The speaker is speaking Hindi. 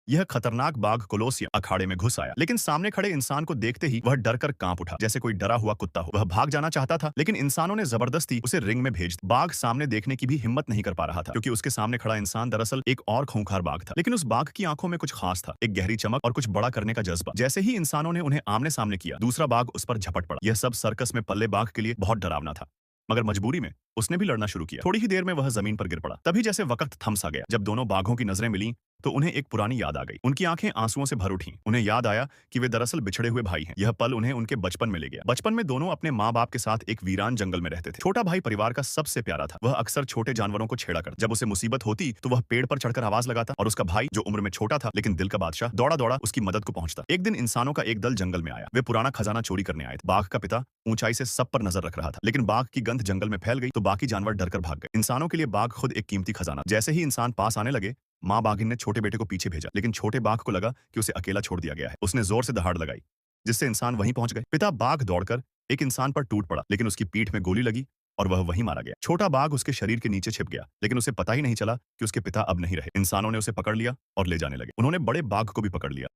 यह खतरनाक बाघ कोलोसियम अखाड़े में घुस आया, लेकिन सामने खड़े इंसान को देखते ही वह डरकर कांप उठा, जैसे कोई डरा हुआ कुत्ता हो। वह भाग जाना चाहता था, लेकिन इंसानों ने जबरदस्ती उसे रिंग में भेज दिया। बाघ सामने देखने की भी हिम्मत नहीं कर पा रहा था, क्योंकि उसके सामने खड़ा इंसान दरअसल एक और खूंखार बाघ था। लेकिन उस बाघ की आंखों में कुछ खास था, एक गहरी चमक और कुछ बड़ा करने का जज्बा। जैसे ही इंसानों ने उन्हें आमने सामने किया, दूसरा बाघ उस पर झपट पड़ा। यह सब सर्कस में पल्ले बाघ के लिए बहुत डरावना था, मगर मजबूरी में उसने भी लड़ना शुरू किया। थोड़ी ही देर में वह जमीन पर गिर पड़ा। तभी जैसे वक्त थम सा गया। जब दोनों बाघों की नजरें मिली तो उन्हें एक पुरानी याद आ गई। उनकी आंखें आंसुओं से भर उठी। उन्हें याद आया कि वे दरअसल बिछड़े हुए भाई हैं। यह पल उन्हें उनके बचपन में ले गया। बचपन में दोनों अपने माँ बाप के साथ एक वीरान जंगल में रहते थे। छोटा भाई परिवार का सबसे प्यारा था। वह अक्सर छोटे जानवरों को छेड़ा करता। जब उसे मुसीबत होती तो वह पेड़ पर चढ़कर आवाज लगाता, और उसका भाई जो उम्र में छोटा था लेकिन दिल का बादशाह, दौड़ा दौड़ा उसकी मदद को पहुंचता। एक दिन इंसानों का एक दल जंगल में आया। वे पुराना खजाना चोरी करने आए थे। बाघ का पिता ऊंचाई से सब पर नजर रख रहा था, लेकिन बाघ की गंध जंगल में फैल गई तो बाकी जानवर डरकर भाग गए। इंसानों के लिए बाघ खुद एक कीमती खजाना। जैसे ही इंसान पास आने लगे, माँ बाघिन ने छोटे बेटे को पीछे भेजा, लेकिन छोटे बाघ को लगा कि उसे अकेला छोड़ दिया गया है। उसने जोर से दहाड़ लगाई, जिससे इंसान वहीं पहुंच गए। पिता बाघ दौड़कर एक इंसान पर टूट पड़ा, लेकिन उसकी पीठ में गोली लगी और वह वहीं मारा गया। छोटा बाघ उसके शरीर के नीचे छिप गया, लेकिन उसे पता ही नहीं चला कि उसके पिता अब नहीं रहे। इंसानों ने उसे पकड़ लिया और ले जाने लगे। उन्होंने बड़े बाघ को भी पकड़ लिया।